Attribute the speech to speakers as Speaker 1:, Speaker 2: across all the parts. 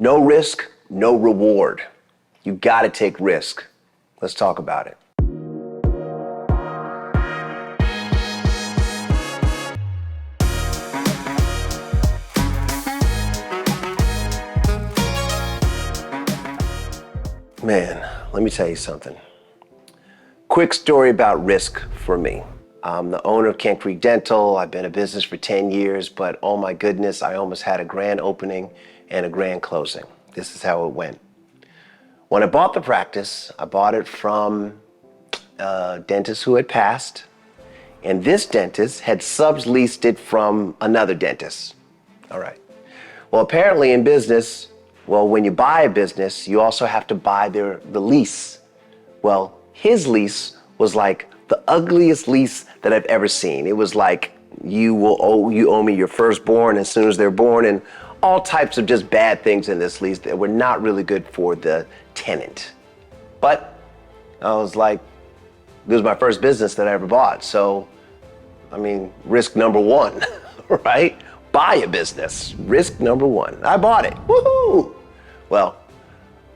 Speaker 1: No risk, no reward. You gotta take risk. Let's talk about it. Man, let me tell you something. Quick story about risk for me. I'm the owner of Kent Creek Dental. I've been in business for 10 years, but oh my goodness, I almost had a grand opening and a grand closing. This is how it went. When I bought the practice, I bought it from a dentist who had passed, and this dentist had subleased it from another dentist. All right. Well, apparently in business, when you buy a business, you also have to buy the lease. Well, his lease was like the ugliest lease that I've ever seen. It was like, you owe me your firstborn as soon as they're born, and all types of just bad things in this lease that were not really good for the tenant. But I was like, this was my first business that I ever bought. So, I mean, risk number one, right? Buy a business, risk number one. I bought it, woohoo! Well,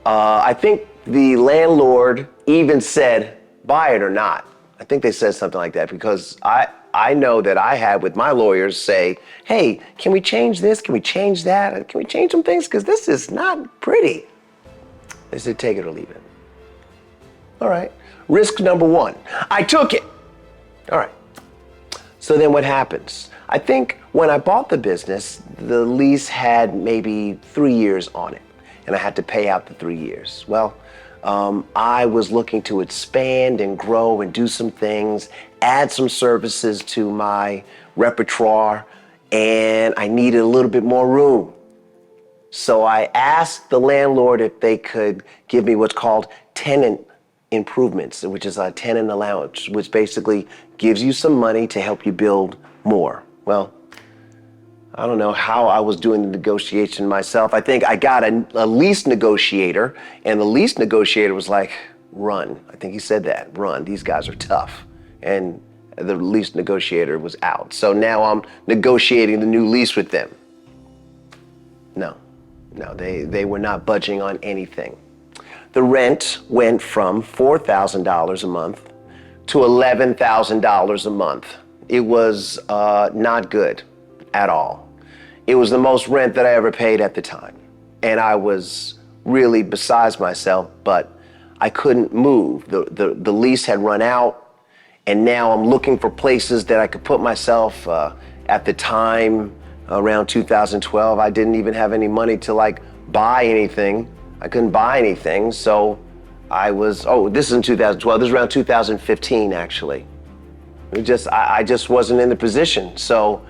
Speaker 1: I think the landlord even said, buy it or not. I think they said something like that because I know that I had with my lawyers say, hey, can we change this? Can we change that? Can we change some things? Because this is not pretty. They said, take it or leave it. All right, risk number one. I took it. All right. So then what happens? I think when I bought the business, the lease had maybe 3 years on it, and I had to pay out the 3 years. Well, I was looking to expand and grow and do some things, add some services to my repertoire, and I needed a little bit more room. So I asked the landlord if they could give me what's called tenant improvements, which is a tenant allowance, which basically gives you some money to help you build more. Well, I don't know how I was doing the negotiation myself. I think I got a lease negotiator, and the lease negotiator was like, run. I think he said that, run. These guys are tough. And the lease negotiator was out. So now I'm negotiating the new lease with them. No, they were not budging on anything. The rent went from $4,000 a month to $11,000 a month. It was not good at all. It was the most rent that I ever paid at the time. And I was really besides myself, but I couldn't move. The lease had run out, and now I'm looking for places that I could put myself. At the time, around 2012, I didn't even have any money to buy anything. I couldn't buy anything, so this is in 2012, this is around 2015 actually. I just wasn't in the position. So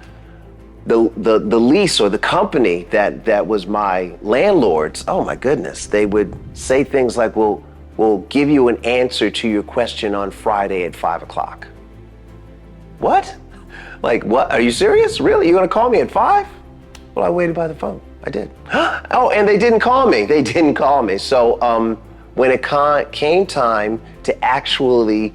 Speaker 1: the lease or the company that was my landlords, oh my goodness, they would say things like, we'll give you an answer to your question on Friday at 5 o'clock. What? Like, what? Are you serious? Really? You're gonna call me at 5? Well, I waited by the phone. I did. Oh, and they didn't call me. They didn't call me. So when it came time to actually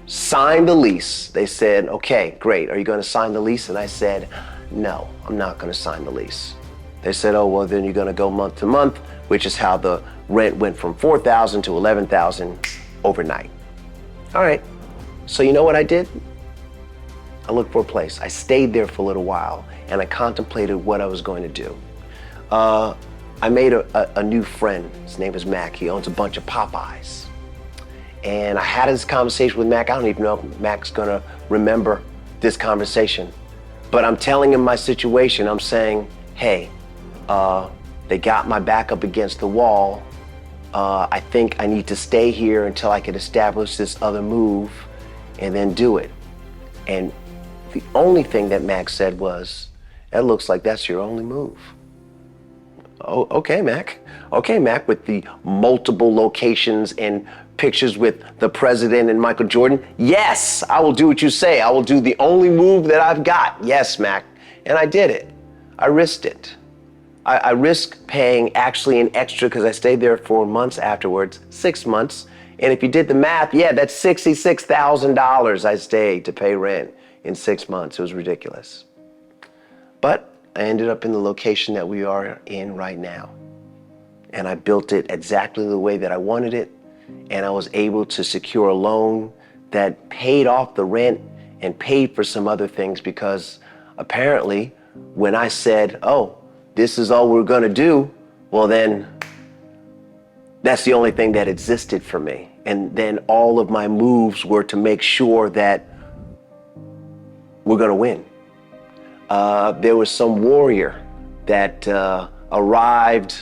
Speaker 1: sign the lease, they said, okay, great. Are you going to sign the lease? And I said, no, I'm not going to sign the lease. They said, oh, well, then you're going to go month to month, which is how the rent went from $4,000 to $11,000 overnight. All right. So you know what I did? I looked for a place. I stayed there for a little while, and I contemplated what I was going to do. I made a new friend. His name is Mac. He owns a bunch of Popeyes. And I had this conversation with Mac. I don't even know if Mac's gonna remember this conversation. But I'm telling him my situation. I'm saying, hey, they got my back up against the wall. I think I need to stay here until I can establish this other move and then do it. And the only thing that Mac said was, it looks like that's your only move. Oh, okay, Mac. Okay, Mac, with the multiple locations and pictures with the president and Michael Jordan. Yes, I will do what you say. I will do the only move that I've got. Yes, Mac. And I did it. I risked it. I risked paying actually an extra, because I stayed there for months afterwards, 6 months. And if you did the math, yeah, that's $66,000 I stayed to pay rent in 6 months. It was ridiculous. But I ended up in the location that we are in right now. and I built it exactly the way that I wanted it. And I was able to secure a loan that paid off the rent and paid for some other things, because apparently when I said, oh, this is all we're gonna do, well then that's the only thing that existed for me. And then all of my moves were to make sure that we're gonna win. There was some warrior that arrived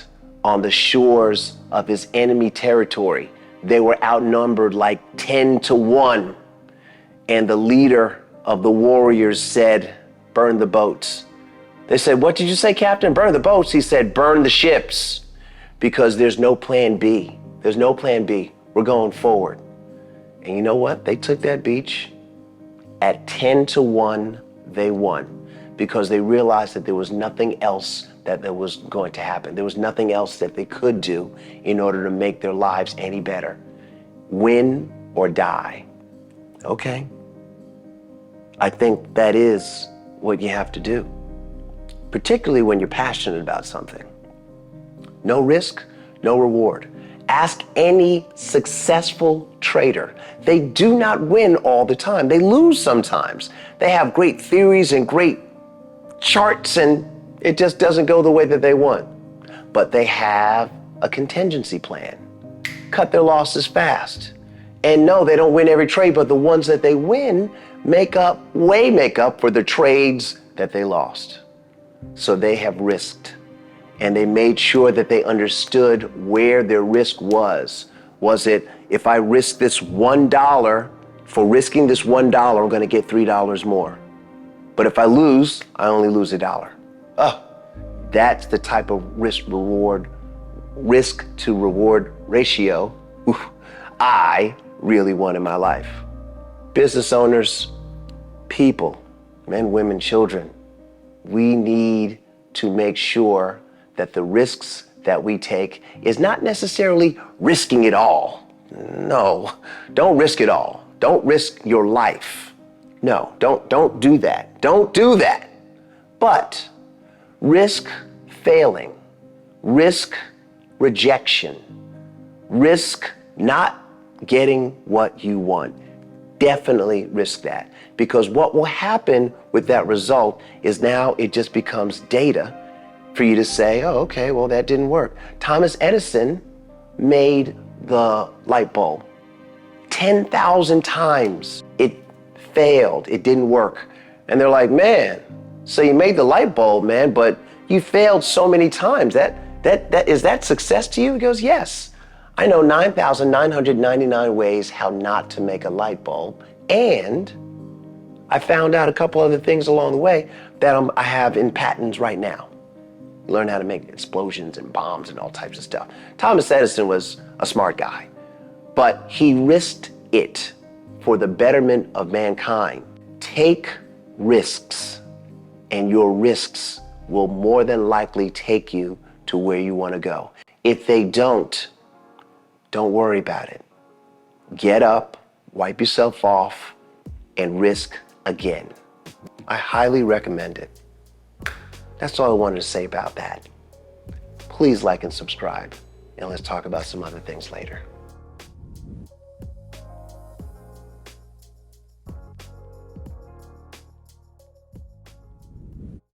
Speaker 1: on the shores of his enemy territory. They were outnumbered like 10-1. And the leader of the warriors said, burn the boats. They said, what did you say, Captain? Burn the boats? He said, burn the ships, because there's no plan B. There's no plan B. We're going forward. And you know what? They took that beach. At 10-1, they won, because they realized that there was nothing else that was going to happen. There was nothing else that they could do in order to make their lives any better. Win or die. Okay. I think that is what you have to do, particularly when you're passionate about something. No risk, no reward. Ask any successful trader. They do not win all the time. They lose sometimes. They have great theories and great charts, and it just doesn't go the way that they want. But they have a contingency plan. Cut their losses fast. And no, they don't win every trade, but the ones that they win make up for the trades that they lost. So they have risked, and they made sure that they understood where their risk was. Was it, if I risk this $1, for risking this $1, I'm gonna get $3 more. But if I lose, I only lose $1. Oh, that's the type of risk to reward ratio I really want in my life. Business owners, people, men, women, children, we need to make sure that the risks that we take is not necessarily risking it all. No, don't risk it all. Don't risk your life. No, don't do that. Don't do that. But risk failing, risk rejection, risk not getting what you want. Definitely risk that, because what will happen with that result is now it just becomes data for you to say, oh, okay, well, that didn't work. Thomas Edison made the light bulb 10,000 times. It failed. It didn't work. And they're like, man, so you made the light bulb, man, but you failed so many times. Is that success to you? He goes, yes. I know 9,999 ways how not to make a light bulb. And I found out a couple other things along the way that I have in patents right now. Learn how to make explosions and bombs and all types of stuff. Thomas Edison was a smart guy, but he risked it for the betterment of mankind. Take risks, and your risks will more than likely take you to where you want to go. If they don't worry about it. Get up, wipe yourself off, and risk again. I highly recommend it. That's all I wanted to say about that. Please like and subscribe, and let's talk about some other things later.